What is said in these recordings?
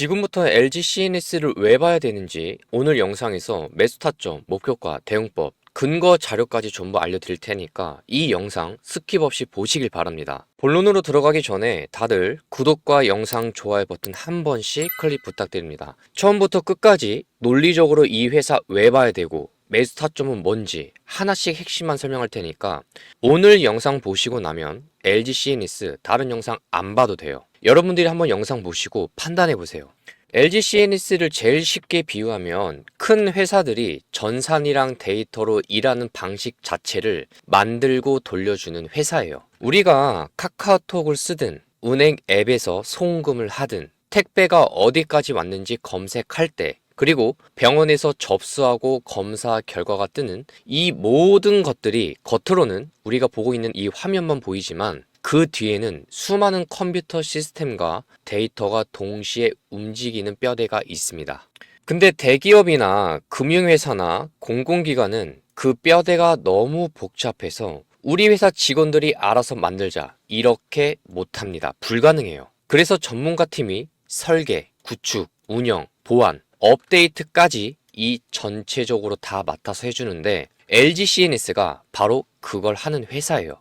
지금부터 LG CNS를 왜 봐야 되는지 오늘 영상에서 매수 타점, 목표가, 대응법, 근거 자료까지 전부 알려드릴 테니까 이 영상 스킵 없이 보시길 바랍니다. 본론으로 들어가기 전에 다들 구독과 영상 좋아요 버튼 한 번씩 클릭 부탁드립니다. 처음부터 끝까지 논리적으로 이 회사 왜 봐야 되고 매수 타점은 뭔지 하나씩 핵심만 설명할 테니까 오늘 영상 보시고 나면 LG CNS 다른 영상 안 봐도 돼요. 여러분들이 한번 영상 보시고 판단해 보세요. LG CNS를 제일 쉽게 비유하면 큰 회사들이 전산이랑 데이터로 일하는 방식 자체를 만들고 돌려주는 회사예요. 우리가 카카오톡을 쓰든 은행 앱에서 송금을 하든 택배가 어디까지 왔는지 검색할 때 그리고 병원에서 접수하고 검사 결과가 뜨는 이 모든 것들이 겉으로는 우리가 보고 있는 이 화면만 보이지만 그 뒤에는 수많은 컴퓨터 시스템과 데이터가 동시에 움직이는 뼈대가 있습니다. 근데 대기업이나 금융회사나 공공기관은 그 뼈대가 너무 복잡해서 우리 회사 직원들이 알아서 만들자 이렇게 못합니다. 불가능해요. 그래서 전문가 팀이 설계, 구축, 운영, 보안, 업데이트까지 이 전체적으로 다 맡아서 해주는데 LG CNS가 바로 그걸 하는 회사예요.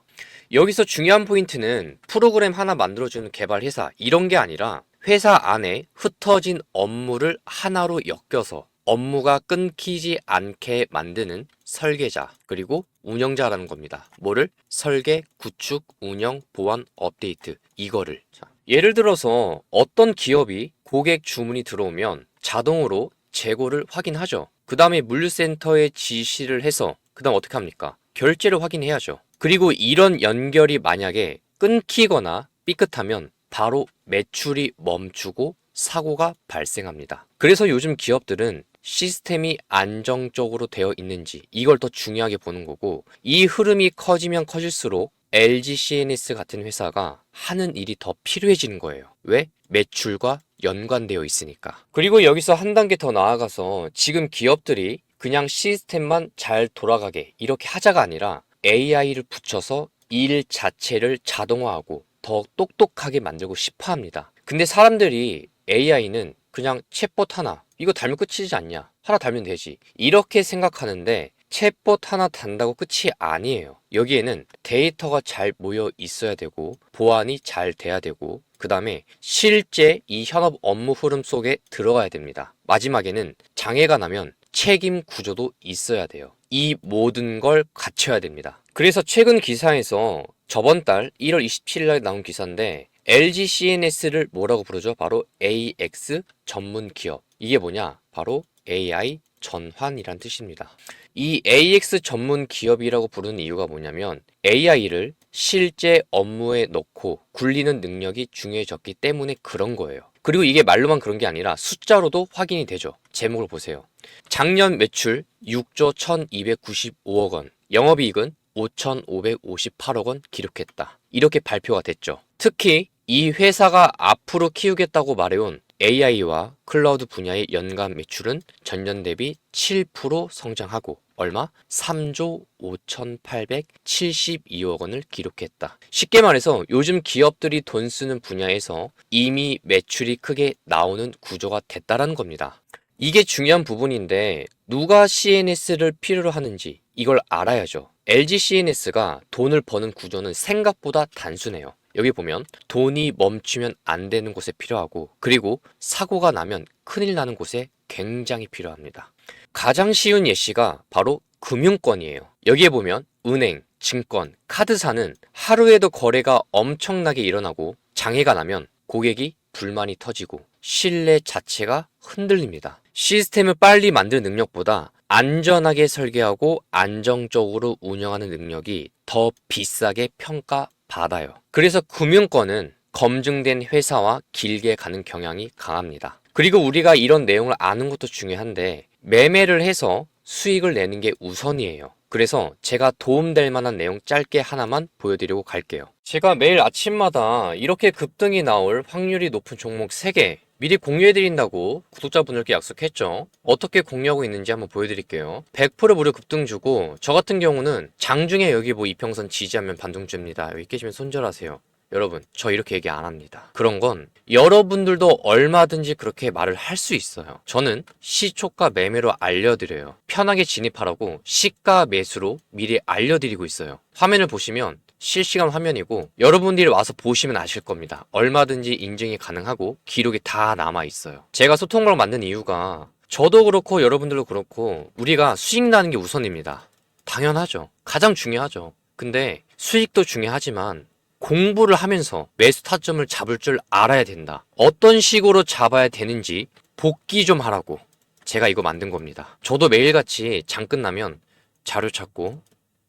여기서 중요한 포인트는 프로그램 하나 만들어주는 개발 회사 이런 게 아니라 회사 안에 흩어진 업무를 하나로 엮여서 업무가 끊기지 않게 만드는 설계자 그리고 운영자라는 겁니다. 뭐를? 설계, 구축, 운영, 보안, 업데이트 이거를. 예를 들어서 어떤 기업이 고객 주문이 들어오면 자동으로 재고를 확인하죠. 그 다음에 물류센터에 지시를 해서 그 다음 어떻게 합니까? 결제를 확인해야죠. 그리고 이런 연결이 만약에 끊기거나 삐끗하면 바로 매출이 멈추고 사고가 발생합니다. 그래서 요즘 기업들은 시스템이 안정적으로 되어 있는지 이걸 더 중요하게 보는 거고 이 흐름이 커지면 커질수록 LG CNS 같은 회사가 하는 일이 더 필요해지는 거예요. 왜? 매출과 연관되어 있으니까. 그리고 여기서 한 단계 더 나아가서 지금 기업들이 그냥 시스템만 잘 돌아가게 이렇게 하자가 아니라 AI를 붙여서 일 자체를 자동화하고 더 똑똑하게 만들고 싶어 합니다. 근데 사람들이 AI는 그냥 챗봇 하나 이거 달면 끝이지 않냐? 하나 달면 되지. 이렇게 생각하는데 챗봇 하나 단다고 끝이 아니에요. 여기에는 데이터가 잘 모여 있어야 되고 보안이 잘 돼야 되고 그 다음에 실제 이 현업 업무 흐름 속에 들어가야 됩니다. 마지막에는 장애가 나면 책임 구조도 있어야 돼요. 이 모든 걸 갖춰야 됩니다. 그래서 최근 기사에서 저번 달 1월 27일에 나온 기사인데 LG CNS를 뭐라고 부르죠? 바로 AX 전문 기업. 이게 뭐냐? 바로 AI 전환이란 뜻입니다. 이 AX 전문 기업이라고 부르는 이유가 뭐냐면 AI를 실제 업무에 넣고 굴리는 능력이 중요해졌기 때문에 그런 거예요. 그리고 이게 말로만 그런 게 아니라 숫자로도 확인이 되죠. 제목을 보세요. 작년 매출 6조 1295억 원, 영업이익은 5,558억 원 기록했다. 이렇게 발표가 됐죠. 특히 이 회사가 앞으로 키우겠다고 말해온 AI와 클라우드 분야의 연간 매출은 전년 대비 7% 성장하고 얼마? 3조 5,872억 원을 기록했다. 쉽게 말해서 요즘 기업들이 돈 쓰는 분야에서 이미 매출이 크게 나오는 구조가 됐다는 겁니다. 이게 중요한 부분인데 누가 CNS를 필요로 하는지 이걸 알아야죠. LG CNS가 돈을 버는 구조는 생각보다 단순해요. 여기 보면 돈이 멈추면 안 되는 곳에 필요하고 그리고 사고가 나면 큰일 나는 곳에 굉장히 필요합니다. 가장 쉬운 예시가 바로 금융권이에요. 여기에 보면 은행, 증권, 카드사는 하루에도 거래가 엄청나게 일어나고 장애가 나면 고객이 불만이 터지고 신뢰 자체가 흔들립니다. 시스템을 빨리 만드는 능력보다 안전하게 설계하고 안정적으로 운영하는 능력이 더 비싸게 평가받아요. 그래서 금융권은 검증된 회사와 길게 가는 경향이 강합니다. 그리고 우리가 이런 내용을 아는 것도 중요한데 매매를 해서 수익을 내는 게 우선이에요. 그래서 제가 도움될 만한 내용 짧게 하나만 보여드리고 갈게요. 제가 매일 아침마다 이렇게 급등이 나올 확률이 높은 종목 3개 미리 공유해드린다고 구독자분들께 약속했죠. 어떻게 공유하고 있는지 한번 보여드릴게요. 100% 무료 급등 주고 저 같은 경우는 장중에 여기 뭐 이평선 지지하면 반등주입니다. 여기 깨지면 손절하세요. 여러분, 저 이렇게 얘기 안 합니다. 그런 건 여러분들도 얼마든지 그렇게 말을 할 수 있어요. 저는 시초가 매매로 알려드려요. 편하게 진입하라고 시가 매수로 미리 알려드리고 있어요. 화면을 보시면 실시간 화면이고 여러분들이 와서 보시면 아실 겁니다. 얼마든지 인증이 가능하고 기록이 다 남아 있어요. 제가 소통방을 만든 이유가 저도 그렇고 여러분들도 그렇고 우리가 수익 나는 게 우선입니다. 당연하죠. 가장 중요하죠. 근데 수익도 중요하지만 공부를 하면서 매수 타점을 잡을 줄 알아야 된다. 어떤 식으로 잡아야 되는지 복기 좀 하라고 제가 이거 만든 겁니다. 저도 매일같이 장 끝나면 자료 찾고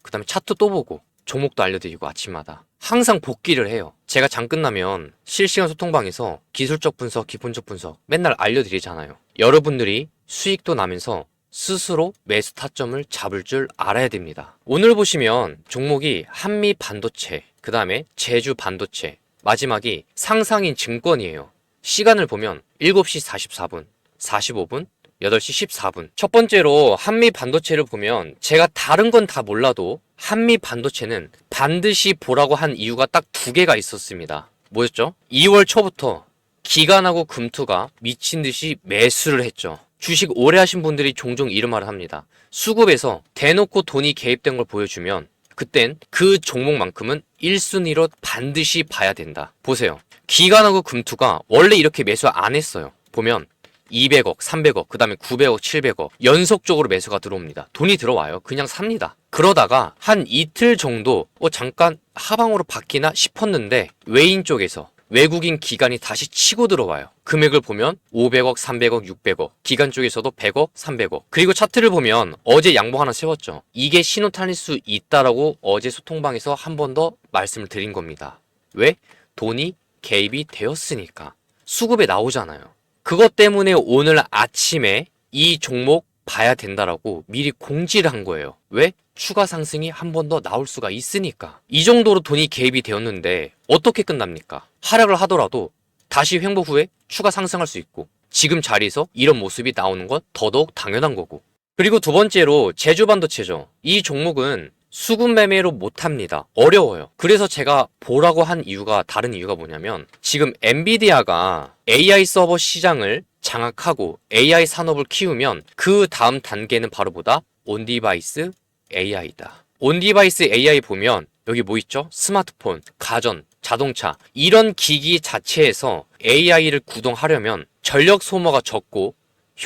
그 다음에 차트 또 보고 종목도 알려드리고 아침마다 항상 복기를 해요. 제가 장 끝나면 실시간 소통방에서 기술적 분석, 기본적 분석 맨날 알려드리잖아요. 여러분들이 수익도 나면서 스스로 매수 타점을 잡을 줄 알아야 됩니다. 오늘 보시면 종목이 한미 반도체, 그 다음에 제주 반도체, 마지막이 상상인 증권이에요. 시간을 보면 7시 44분, 45분, 8시 14분. 첫 번째로 한미 반도체를 보면 제가 다른 건 다 몰라도 한미 반도체는 반드시 보라고 한 이유가 딱 두 개가 있었습니다. 뭐였죠? 2월 초부터 기관하고 금투가 미친 듯이 매수를 했죠. 주식 오래 하신 분들이 종종 이런 말을 합니다. 수급에서 대놓고 돈이 개입된 걸 보여주면 그땐 그 종목만큼은 1순위로 반드시 봐야 된다. 보세요. 기관하고 금투가 원래 이렇게 매수 안 했어요. 보면 200억, 300억, 그 다음에 900억, 700억 연속적으로 매수가 들어옵니다. 돈이 들어와요. 그냥 삽니다. 그러다가 한 이틀 정도 잠깐 하방으로 바뀌나 싶었는데 외인 쪽에서 외국인 기관이 다시 치고 들어와요. 금액을 보면 500억, 300억, 600억, 기관 쪽에서도 100억, 300억. 그리고 차트를 보면 어제 양봉 하나 세웠죠. 이게 신호 탈릴 수 있다라고 어제 소통방에서 한 번 더 말씀을 드린 겁니다. 왜? 돈이 개입이 되었으니까. 수급에 나오잖아요. 그것 때문에 오늘 아침에 이 종목 봐야 된다라고 미리 공지를 한 거예요. 왜? 추가 상승이 한 번 더 나올 수가 있으니까. 이 정도로 돈이 개입이 되었는데 어떻게 끝납니까? 하락을 하더라도 다시 횡보 후에 추가 상승할 수 있고 지금 자리에서 이런 모습이 나오는 건 더더욱 당연한 거고. 그리고 두 번째로 제주반도체죠. 이 종목은 수급 매매로 못합니다. 어려워요. 그래서 제가 보라고 한 이유가 다른 이유가 뭐냐면 지금 엔비디아가 AI 서버 시장을 장악하고 AI 산업을 키우면 그 다음 단계는 바로 보다 온디바이스 AI다. 온디바이스 AI 보면 여기 뭐 있죠? 스마트폰, 가전, 자동차 이런 기기 자체에서 AI를 구동하려면 전력 소모가 적고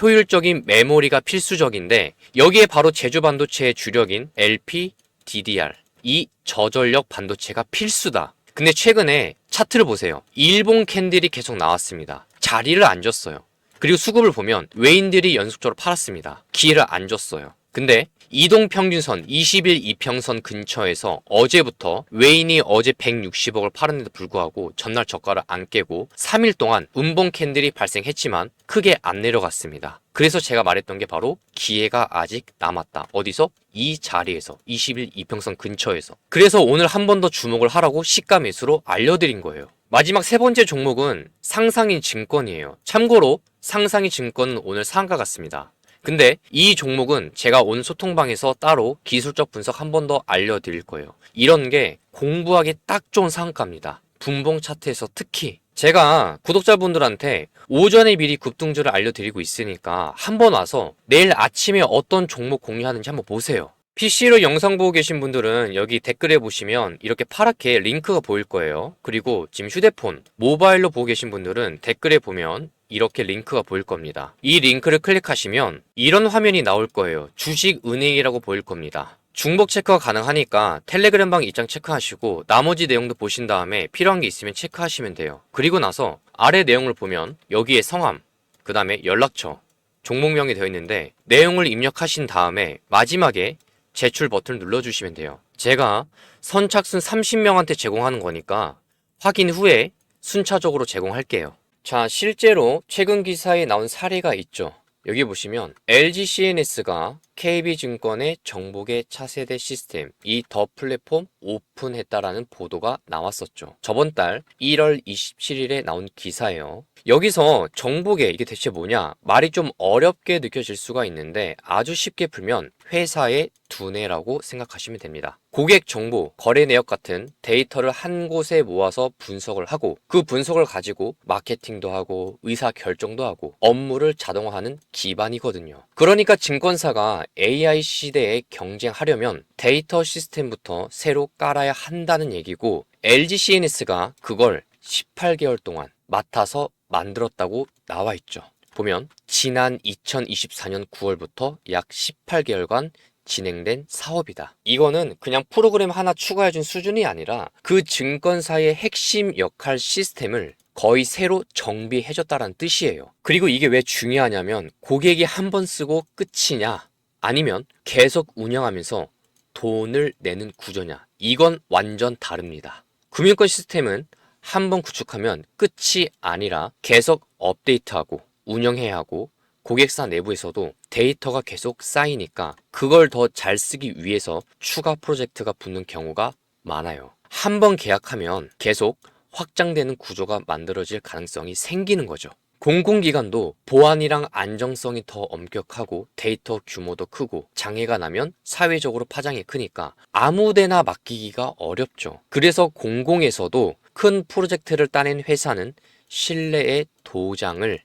효율적인 메모리가 필수적인데 여기에 바로 제주반도체의 주력인 LP, DDR 이 저전력 반도체가 필수다. 근데 최근에 차트를 보세요. 일본 캔들이 계속 나왔습니다. 자리를 안 줬어요. 그리고 수급을 보면 외인들이 연속적으로 팔았습니다. 기회를 안 줬어요. 근데 이동평균선 20일 이평선 근처에서 어제부터 외인이 어제 160억을 팔았는데도 불구하고 전날 저가를 안 깨고 3일 동안 음봉 캔들이 발생했지만 크게 안 내려갔습니다. 그래서 제가 말했던 게 바로 기회가 아직 남았다. 어디서? 이 자리에서 20일 이평선 근처에서. 그래서 오늘 한 번 더 주목을 하라고 시가 매수로 알려드린 거예요. 마지막 세 번째 종목은 상상인 증권이에요. 참고로 상상인 증권은 오늘 상한가 같습니다. 근데 이 종목은 제가 오늘 소통방에서 따로 기술적 분석 한 번 더 알려드릴 거예요. 이런 게 공부하기 딱 좋은 상한가입니다. 분봉 차트에서 특히 제가 구독자분들한테 오전에 미리 급등주를 알려드리고 있으니까 한번 와서 내일 아침에 어떤 종목 공유하는지 한번 보세요. PC로 영상 보고 계신 분들은 여기 댓글에 보시면 이렇게 파랗게 링크가 보일 거예요. 그리고 지금 휴대폰, 모바일로 보고 계신 분들은 댓글에 보면 이렇게 링크가 보일 겁니다. 이 링크를 클릭하시면 이런 화면이 나올 거예요. 주식은행이라고 보일 겁니다. 중복 체크가 가능하니까 텔레그램 방 입장 체크하시고 나머지 내용도 보신 다음에 필요한 게 있으면 체크하시면 돼요. 그리고 나서 아래 내용을 보면 여기에 성함, 그 다음에 연락처, 종목명이 되어 있는데 내용을 입력하신 다음에 마지막에 제출 버튼을 눌러주시면 돼요. 제가 선착순 30명한테 제공하는 거니까 확인 후에 순차적으로 제공할게요. 자, 실제로 최근 기사에 나온 사례가 있죠. 여기 보시면 LG CNS가 KB증권의 정복의 차세대 시스템, 이 더 플랫폼 오픈했다라는 보도가 나왔었죠. 저번 달 1월 27일에 나온 기사예요. 여기서 정복의 이게 대체 뭐냐? 말이 좀 어렵게 느껴질 수가 있는데 아주 쉽게 풀면 회사의 두뇌라고 생각하시면 됩니다. 고객 정보, 거래 내역 같은 데이터를 한 곳에 모아서 분석을 하고 그 분석을 가지고 마케팅도 하고 의사 결정도 하고 업무를 자동화하는 기반이거든요. 그러니까 증권사가 AI 시대에 경쟁하려면 데이터 시스템부터 새로 깔아야 한다는 얘기고 LG CNS가 그걸 18개월 동안 맡아서 만들었다고 나와 있죠. 보면 지난 2024년 9월부터 약 18개월간 진행된 사업이다. 이거는 그냥 프로그램 하나 추가해준 수준이 아니라 그 증권사의 핵심 역할 시스템을 거의 새로 정비해줬다는 뜻이에요. 그리고 이게 왜 중요하냐면 고객이 한 번 쓰고 끝이냐 아니면 계속 운영하면서 돈을 내는 구조냐, 이건 완전 다릅니다. 금융권 시스템은 한 번 구축하면 끝이 아니라 계속 업데이트하고 운영해야 하고 고객사 내부에서도 데이터가 계속 쌓이니까 그걸 더 잘 쓰기 위해서 추가 프로젝트가 붙는 경우가 많아요. 한 번 계약하면 계속 확장되는 구조가 만들어질 가능성이 생기는 거죠. 공공기관도 보안이랑 안정성이 더 엄격하고 데이터 규모도 크고 장애가 나면 사회적으로 파장이 크니까 아무데나 맡기기가 어렵죠. 그래서 공공에서도 큰 프로젝트를 따낸 회사는 신뢰의 도장을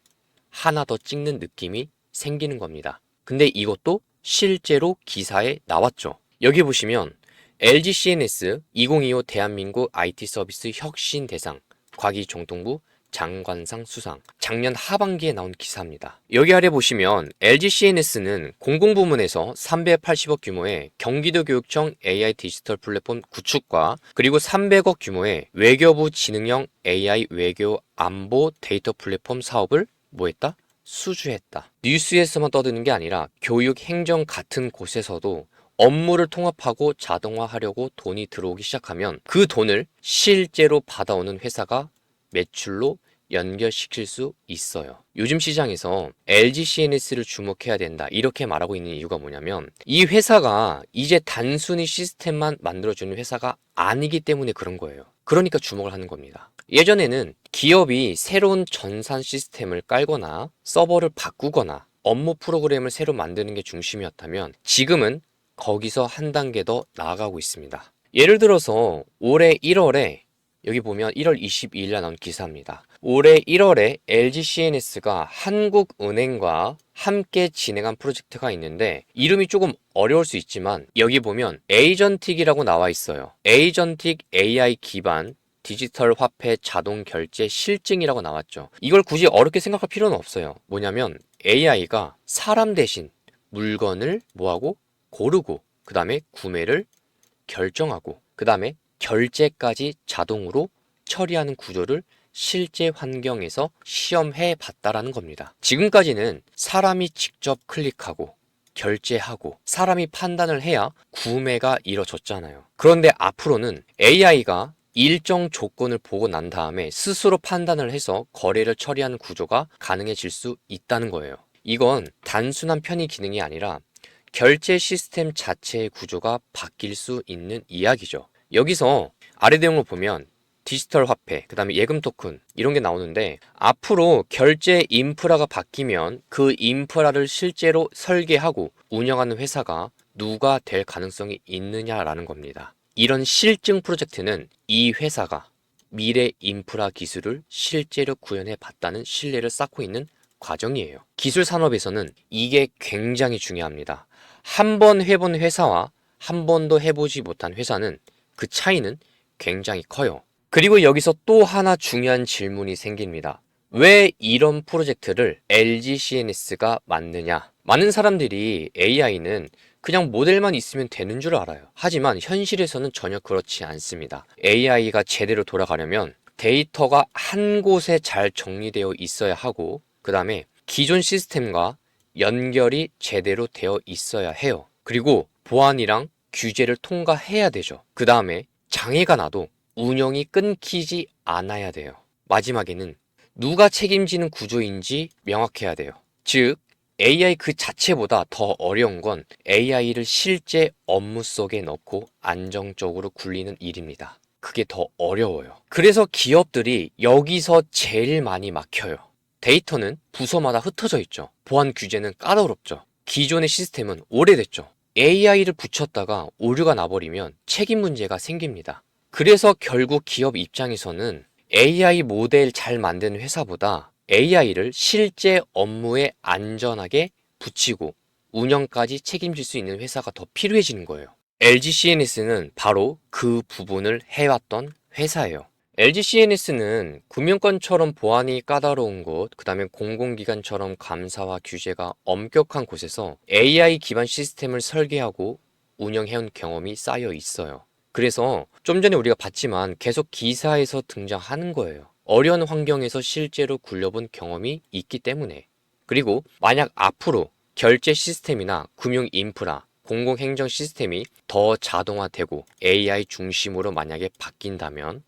하나 더 찍는 느낌이 생기는 겁니다. 근데 이것도 실제로 기사에 나왔죠. 여기 보시면 LG CNS 2025 대한민국 IT 서비스 혁신 대상 과기정통부 장관상 수상, 작년 하반기에 나온 기사입니다. 여기 아래 보시면 LG CNS는 공공부문에서 380억 규모의 경기도 교육청 AI 디지털 플랫폼 구축과 그리고 300억 규모의 외교부 지능형 AI 외교 안보 데이터 플랫폼 사업을 뭐했다? 수주했다. 뉴스에서만 떠드는 게 아니라 교육, 행정 같은 곳에서도 업무를 통합하고 자동화하려고 돈이 들어오기 시작하면 그 돈을 실제로 받아오는 회사가 매출로 연결시킬 수 있어요. 요즘 시장에서 LG CNS를 주목해야 된다 이렇게 말하고 있는 이유가 뭐냐면 이 회사가 이제 단순히 시스템만 만들어주는 회사가 아니기 때문에 그런 거예요. 그러니까 주목을 하는 겁니다. 예전에는 기업이 새로운 전산 시스템을 깔거나 서버를 바꾸거나 업무 프로그램을 새로 만드는 게 중심이었다면 지금은 거기서 한 단계 더 나아가고 있습니다. 예를 들어서 올해 1월에 여기 보면 1월 22일에 나온 기사입니다. 올해 1월에 LG CNS가 한국은행과 함께 진행한 프로젝트가 있는데 이름이 조금 어려울 수 있지만 여기 보면 에이전틱이라고 나와 있어요. 에이전틱 AI 기반 디지털 화폐 자동 결제 실증이라고 나왔죠. 이걸 굳이 어렵게 생각할 필요는 없어요. 뭐냐면 AI가 사람 대신 물건을 뭐하고 고르고 그 다음에 구매를 결정하고 그 다음에 결제까지 자동으로 처리하는 구조를 실제 환경에서 시험해 봤다라는 겁니다. 지금까지는 사람이 직접 클릭하고 결제하고 사람이 판단을 해야 구매가 이뤄졌잖아요. 그런데 앞으로는 AI가 일정 조건을 보고 난 다음에 스스로 판단을 해서 거래를 처리하는 구조가 가능해질 수 있다는 거예요. 이건 단순한 편의 기능이 아니라 결제 시스템 자체의 구조가 바뀔 수 있는 이야기죠. 여기서 아래 내용을 보면 디지털 화폐, 그 다음에 예금 토큰 이런 게 나오는데 앞으로 결제 인프라가 바뀌면 그 인프라를 실제로 설계하고 운영하는 회사가 누가 될 가능성이 있느냐라는 겁니다. 이런 실증 프로젝트는 이 회사가 미래 인프라 기술을 실제로 구현해 봤다는 신뢰를 쌓고 있는 과정이에요. 기술 산업에서는 이게 굉장히 중요합니다. 한 번 해본 회사와 한 번도 해보지 못한 회사는 그 차이는 굉장히 커요. 그리고 여기서 또 하나 중요한 질문이 생깁니다. 왜 이런 프로젝트를 LG CNS가 만드냐? 많은 사람들이 AI는 그냥 모델만 있으면 되는 줄 알아요. 하지만 현실에서는 전혀 그렇지 않습니다. AI가 제대로 돌아가려면 데이터가 한 곳에 잘 정리되어 있어야 하고 그 다음에 기존 시스템과 연결이 제대로 되어 있어야 해요. 그리고 보안이랑 규제를 통과해야 되죠. 그 다음에 장애가 나도 운영이 끊기지 않아야 돼요. 마지막에는 누가 책임지는 구조인지 명확해야 돼요. 즉 AI 그 자체보다 더 어려운 건 AI를 실제 업무 속에 넣고 안정적으로 굴리는 일입니다. 그게 더 어려워요. 그래서 기업들이 여기서 제일 많이 막혀요. 데이터는 부서마다 흩어져 있죠. 보안 규제는 까다롭죠. 기존의 시스템은 오래됐죠. AI를 붙였다가 오류가 나버리면 책임 문제가 생깁니다. 그래서 결국 기업 입장에서는 AI 모델 잘 만드는 회사보다 AI를 실제 업무에 안전하게 붙이고 운영까지 책임질 수 있는 회사가 더 필요해지는 거예요. LG CNS는 바로 그 부분을 해왔던 회사예요. LG CNS는 금융권처럼 보안이 까다로운 곳, 그 다음에 공공기관처럼 감사와 규제가 엄격한 곳에서 AI 기반 시스템을 설계하고 운영해온 경험이 쌓여 있어요. 그래서 좀 전에 우리가 봤지만 계속 기사에서 등장하는 거예요. 어려운 환경에서 실제로 굴려본 경험이 있기 때문에. 그리고 만약 앞으로 결제 시스템이나 금융 인프라, 공공행정 시스템이 더 자동화되고 AI 중심으로 만약에 바뀐다면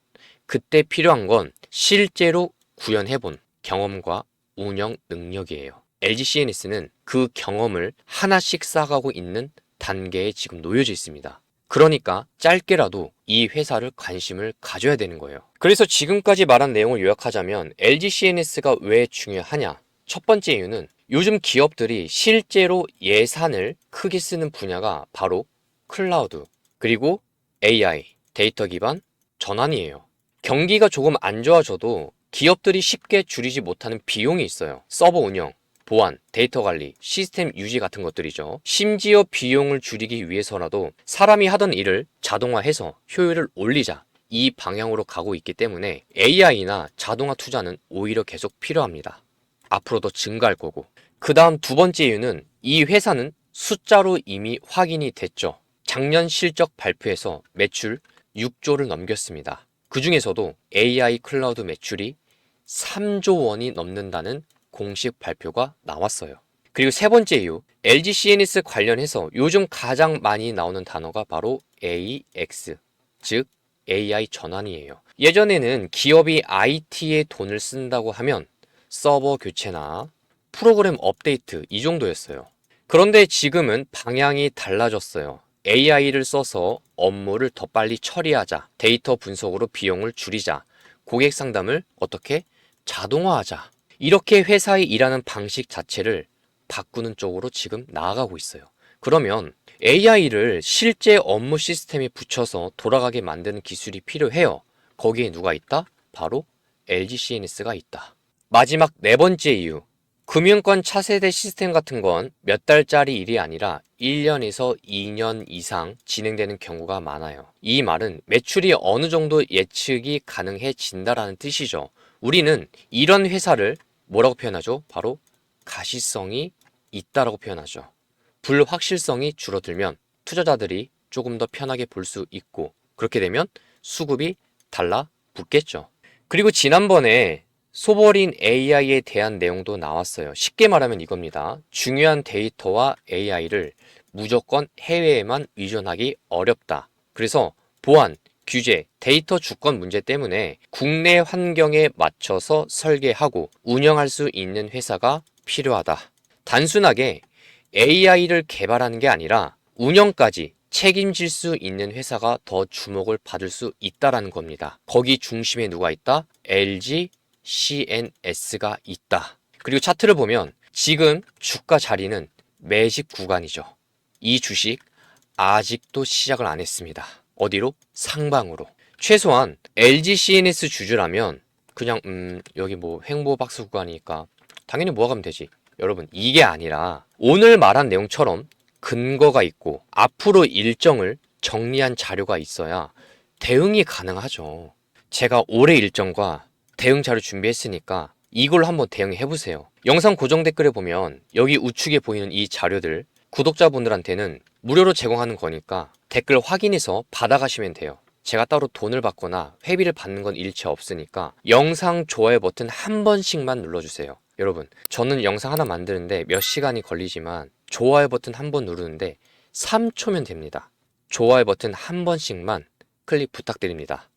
그때 필요한 건 실제로 구현해본 경험과 운영 능력이에요. LG CNS는 그 경험을 하나씩 쌓아가고 있는 단계에 지금 놓여져 있습니다. 그러니까 짧게라도 이 회사를 관심을 가져야 되는 거예요. 그래서 지금까지 말한 내용을 요약하자면 LG CNS가 왜 중요하냐? 첫 번째 이유는 요즘 기업들이 실제로 예산을 크게 쓰는 분야가 바로 클라우드, 그리고 AI, 데이터 기반 전환이에요. 경기가 조금 안 좋아져도 기업들이 쉽게 줄이지 못하는 비용이 있어요. 서버 운영, 보안, 데이터 관리, 시스템 유지 같은 것들이죠. 심지어 비용을 줄이기 위해서라도 사람이 하던 일을 자동화해서 효율을 올리자, 이 방향으로 가고 있기 때문에 AI나 자동화 투자는 오히려 계속 필요합니다. 앞으로 더 증가할 거고. 그 다음 두 번째 이유는 이 회사는 숫자로 이미 확인이 됐죠. 작년 실적 발표에서 매출 6조를 넘겼습니다. 그 중에서도 AI 클라우드 매출이 3조 원이 넘는다는 공식 발표가 나왔어요. 그리고 세 번째 이유, LG CNS 관련해서 요즘 가장 많이 나오는 단어가 바로 AX, 즉 AI 전환이에요. 예전에는 기업이 IT에 돈을 쓴다고 하면 서버 교체나 프로그램 업데이트 이 정도였어요. 그런데 지금은 방향이 달라졌어요. AI를 써서 업무를 더 빨리 처리하자, 데이터 분석으로 비용을 줄이자, 고객 상담을 어떻게 자동화하자. 이렇게 회사의 일하는 방식 자체를 바꾸는 쪽으로 지금 나아가고 있어요. 그러면 AI를 실제 업무 시스템에 붙여서 돌아가게 만드는 기술이 필요해요. 거기에 누가 있다? 바로 LG CNS가 있다. 마지막 네 번째 이유. 금융권 차세대 시스템 같은 건 몇 달짜리 일이 아니라 1년에서 2년 이상 진행되는 경우가 많아요. 이 말은 매출이 어느 정도 예측이 가능해진다라는 뜻이죠. 우리는 이런 회사를 뭐라고 표현하죠? 바로 가시성이 있다라고 표현하죠. 불확실성이 줄어들면 투자자들이 조금 더 편하게 볼 수 있고, 그렇게 되면 수급이 달라붙겠죠. 그리고 지난번에 소버린 AI에 대한 내용도 나왔어요. 쉽게 말하면 이겁니다. 중요한 데이터와 AI를 무조건 해외에만 의존하기 어렵다. 그래서 보안, 규제, 데이터 주권 문제 때문에 국내 환경에 맞춰서 설계하고 운영할 수 있는 회사가 필요하다. 단순하게 AI를 개발하는 게 아니라 운영까지 책임질 수 있는 회사가 더 주목을 받을 수 있다라는 겁니다. 거기 중심에 누가 있다? LG CNS가 있다. 그리고 차트를 보면 지금 주가 자리는 매집 구간이죠. 이 주식 아직도 시작을 안 했습니다. 어디로? 상방으로. 최소한 LG CNS 주주라면 그냥 여기 뭐 횡보 박스 구간이니까 당연히 모아가면 되지. 여러분, 이게 아니라 오늘 말한 내용처럼 근거가 있고 앞으로 일정을 정리한 자료가 있어야 대응이 가능하죠. 제가 올해 일정과 대응 자료 준비했으니까 이걸로 한번 대응해 보세요. 영상 고정 댓글에 보면 여기 우측에 보이는 이 자료들 구독자분들한테는 무료로 제공하는 거니까 댓글 확인해서 받아가시면 돼요. 제가 따로 돈을 받거나 회비를 받는 건 일체 없으니까 영상 좋아요 버튼 한 번씩만 눌러주세요. 여러분, 저는 영상 하나 만드는데 몇 시간이 걸리지만 좋아요 버튼 한 번 누르는데 3초면 됩니다. 좋아요 버튼 한 번씩만 클릭 부탁드립니다.